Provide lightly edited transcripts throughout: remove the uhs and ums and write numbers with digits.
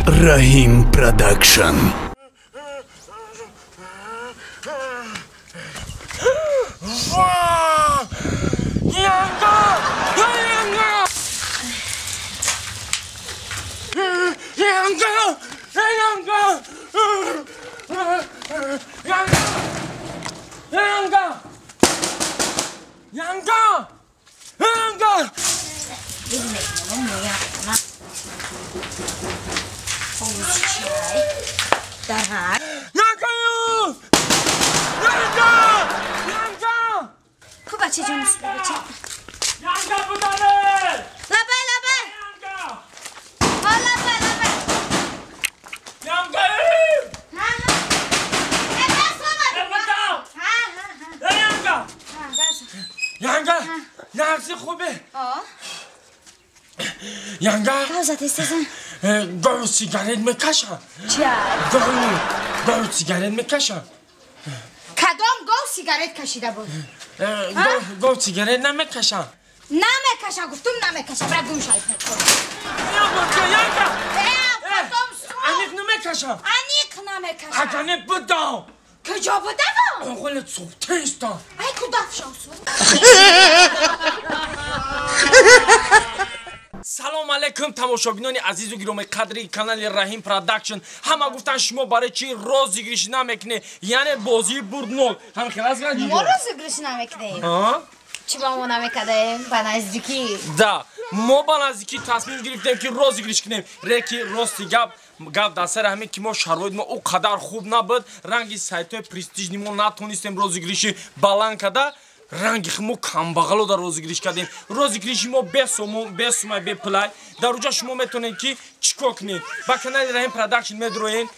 Rahim Production. بچه جان است بچه یانگا بوداره لبه لبه یانگا ها لبه لبه یانگا ها ها بس آمد یانگا ها ها یانگا بس یانگا نفسی خوبه آه یانگا کازت استزن گاو سیگارت میکشم چیه؟ گاو سیگارت میکشم کدام گاو سیگارت کشیده بود؟ گاو سیگارت نمیکشم نمیکشه گفتم نمیکشه برای گوش های یانگا کدام سو انیق نمیکشم انیق نمیکشه اگانه بدم کجا بوده با؟ اقل صبح تیستم ای کداف شاسو سلام علیکم تماشاگران عزیز و گرامی قدری کانال رحیم پروداکشن. همه گفتن شما برای چی روزگیریش نمیکنه، یعنی بازی برد نول هم خلاص کردی ما روزگیریش نمیکنیم چی با ما نمیکنیم؟ با نزدیکی دا ما با نزدیکی تصمیم گرفتیم که روزگیریش کنیم. ریکی راستی گپ در سر همین که ما شرایط ما او قدر خوب نبود، رنگی سایت های پرستیژی ما نتونستیم روزگیریش بلند کرده، رنگی ما کمبغل در روزگیریش کردیم. روزگیریش ما به سومای به پلای در اونجا شما میتونید که چیکار کنید. با کانال رحیم پروداکشن میدروین،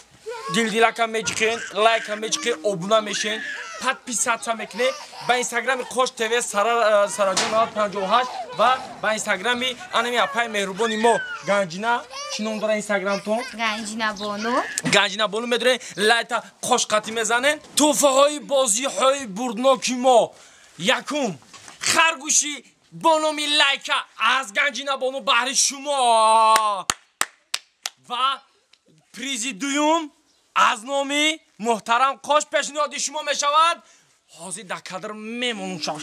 دلدیلاکا میچکین، لایکا میچکین، ابونا میشین، подписаться میکنه. با اینستاگرام خوش تیوی سراجان 58 و با اینستاگرام انمی اپای مهربانی ما گنجینا چی نام داره اینستاگرام تو؟ گنجینا بانو میدونه. لایتا خوش قطی میزنه. توفه های بازی های بردناکی ما یکم خرگوشی بانومی لایکا از گنجینا بانو بهر شما و پریزی دویم از نامی محترم خوش پیشنهاد شما می شود. حاضر در کادر میمونم شما.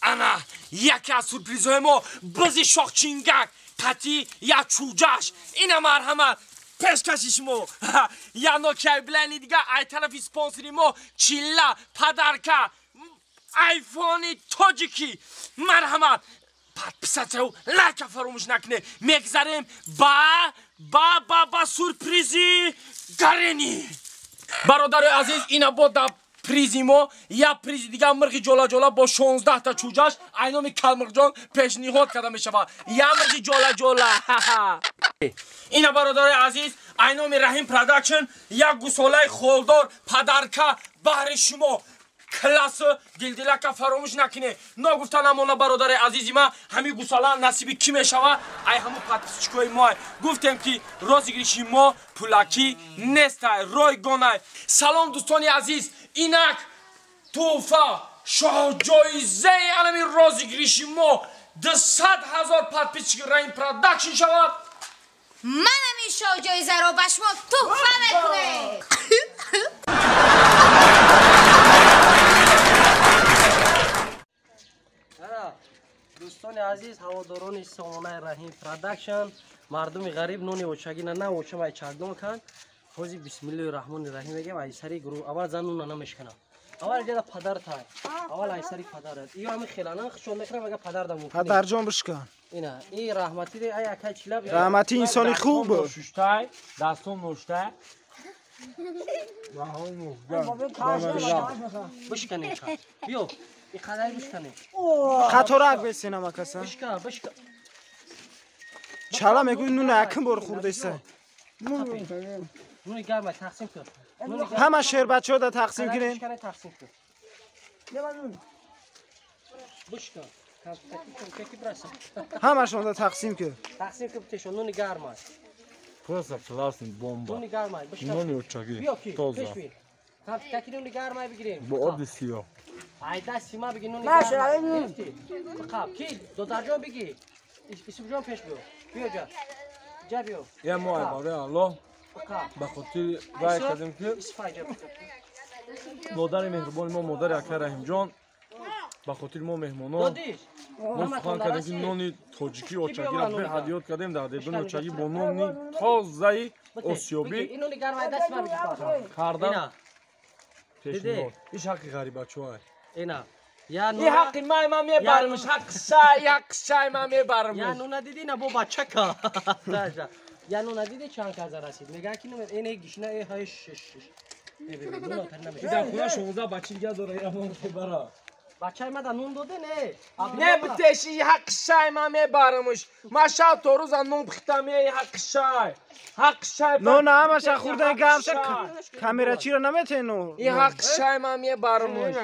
انا یکی از سورپریزهای ما بزی شاخ چینگک قطی یک چوجاش اینه مرحمت پیشکشی شما. یا نوکیای بلینی دیگه ای طرفی سپانسری ما چیلا پدرکا ایفونی تاجیکی مرحمت подписаться و لایک فراموش نکنه. میگذاریم با سورپریزی گرینی. برادر عزیز اینا با در پریزی ما یا پریزی دیگه مرغی جولا جولا با 16 تا چوجاش اینامی کلمرغ جان پیشنهاد کرده می شود. یا مرغی جولا جولا اینا برادر عزیز اینامی رحیم پروداکشن یا گوساله خولدار پدرکا بهر شما کلاس دلدیلاکا فراموش نکنه. نگفتن امانا برادر عزیزی ما همین گوساله نصیبی کی میشوه ای همون پاتیسچکوی ما گفتیم که روزگیریشی ما پولاکی نیست رایگانه. سلام دوستانی عزیز اینک توفه شاه جایزه علمی روزگیریشی ما 200,000 پاتیسچک رحیم پروداکشن شود. من همین شاه جایزه رو به شما تحفه میکنه. دوستان عزیز هواداران سامانه رحیم پروداکشن، مردم غریب نون اوچگی نه اوچه مای چاگدم کن. خوزی بسم الله الرحمن الرحیم میگم ای سری گروه اول زنون نمیشکنم. اول جدا پدر تای اول ای سری پدرت ایو همین خیلانه خشون میکنه مگه پدر دمو پدر جان بشکن اینا ای رحمتی دی ای اکای چلا رحمتی انسانی خوب ششتای دستون نوشته بشکنی بیو این خدای بشکنی خطرک به سینما کسا بشکن چلا میگوی نون اکم بار خورده ایسا نونی گرمه تقسیم کن همه شهر بچه ها دا تقسیم کنین تقسیم کن بشکن همه شون دا تقسیم کن بتشون نونی گرمه Просто классный бомба. نونی گرمه بشکن نونی اوچاگی. بیا کی Тоза. پیش تکی نونی گرمه بگیریم Bu orada siyah. ayda sima بگی نونی گرمه بخاب کی دو درجه بگی اسم جان پیش بیا جا جابیو یه ماه برای الله اکا به خاطر رای کردیم که اسفای جاب مادر مهربان ما مادر اکبر رحیم جان به خاطر ما مهمانا دادیش ما سخن کردیم که نانی تاجیکی اوچگی را به هدیات کردیم در دیدن اوچگی با نانی تازه آسیابی اینو نگار وای دست من بگیر کردن دیدی؟ پیشنهاد این حق غریب بچه‌ها اینا یا این حق من میبرمش حق شای حق شای من یا میبرمش نونا دیدی نه بو بچه کا یا نونا دیدی چند کازا رسید نگاه کی نمیاد اینه گیشنه ای های شش ببین نونا تر نمیشه در خونه 16 بچه دیگه داره یا من برا بچه ما نون داده نه نه بتشی حق شای من میبرمش ما شب تو روز نون بختم حق شای حق شای نو نه همش خورده گرم شد کامera چی رو نمیتونو این حق شای من میبرمش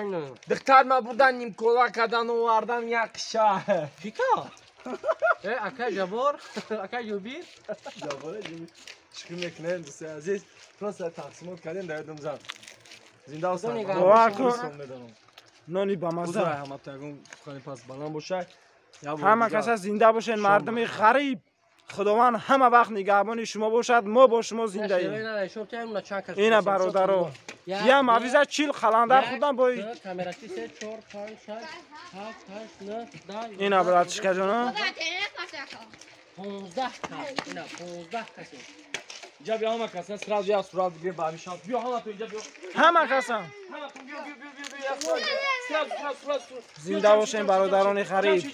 دختر ما بودن نیم کولا کردن و آوردن یک شای فیکا اکا جبار اکا یوبی جواره جوی شکر میکنه دوست عزیز پروسه تقسیمات کردیم در دوم زن زنده و سلام دعا کن. نونی با بزرگ مزه همه تاگون خانه پس بلند باشه همه کسا زنده باشین مردم غریب خداوند همه وقت نگهبان شما باشد ما با شما زنده ایم نه شو تایم نه چند کس اینا برادرو یا مویزه چیل خلاندر خودم بای کامera کی 3 4 5 6 7 8 9 10 اینا براتشکا جانا 15 کس اینا 15 کسی اینجا بیا همه کسان سراز یا سراز بگیر با همیشان بیا همه تو اینجا بیا همه کسا همه تو بیا سراز زنده باشین برادران غریب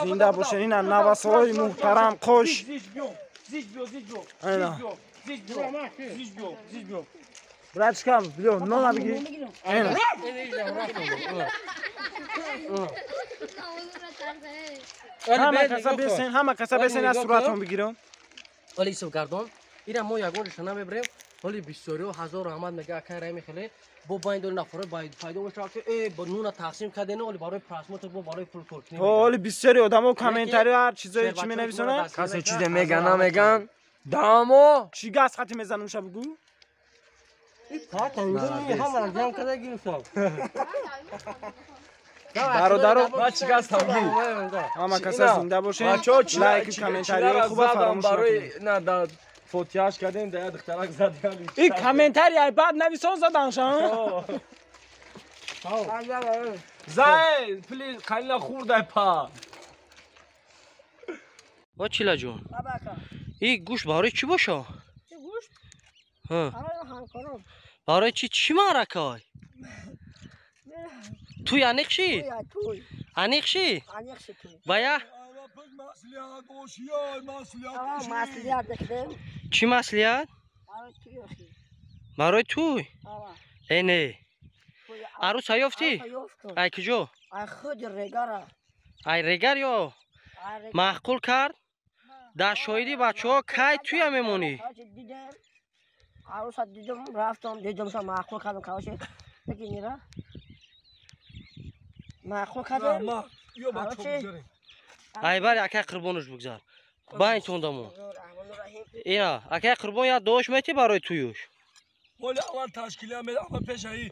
زنده باشین اینا نواسای محترم خوش اینا براتشکا بیا نونا بگی اینا همه کسا بسین از صورتون بگیرم ولی سو گردون اینا ما یگون شنا میبریم ولی بسیاری و هزار احمد میگه که رای میخله با باید نفره باید فایده باشه که ای با نون تقسیم کردن ولی برای پراسمت با برای پول کنیم ولی بسیاری آدمو کامنتاری هر چیزایی چی مینویسن کسی چیز میگن نمیگن دامو چی گاز خاطی میزنم شب بگو همه جمع کرده گیرم برادرو ما چی گاز هم همه کسا زنده باشین لایک کامنتاری خوبه فراموش برای نکنید نه در فوتیاش کردیم در دخترک زدیم این کامنتاری ای بعد نویسان زدن شما زای پلیز خیلی خورده پا با چیلا جون این گوش برای چی باشه گوشت ها برای همکارم برای چی مارکای توی انیق چی یا توی انیق چی انیق توی بایا مسئولیت داشتیم چی مسئولیت برای توی اخی برای توی آره اینه عروس یافتی یافتم ای کجا خود رگاره ای رگر یا معقول کرد در شاهدی بچه ها کی توی میمونی دیدم عروس دیدم رفتم دیدمش معقول کردم کاوش بگی میره معقول کردم ما یا با تو بگذاریم ای بری اکی قربانش بگذار با این توندمون اینا اکی قربان یا دوش میتی برای تویوش ولی اول تشکیلی هم اول پیش ای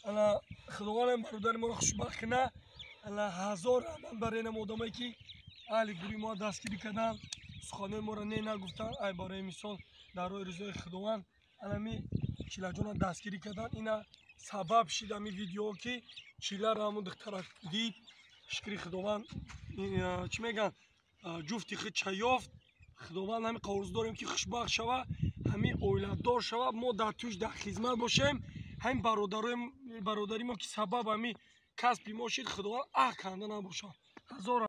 انا خداوند برادر ما رو خوشبخت کنه انا هزار من برای این آدمایی که اهل گروه ما دستگیری کردن سخنه ما رو نگفتن ای برای مثال در روی رضای خداوند انا می چیلا جون دستگیری کردن اینا سبب شد می ویدیو که چیلا را همون دخترک دید شکری خداوند چی میگن جفتی خود چیافت خداوند همین قرض داریم که خوشبخت شوه همین اولاددار شوه ما در توش در خدمت باشیم همین برادری ما که سبب همین کسب ما شد خداوند کندن نباشه هزار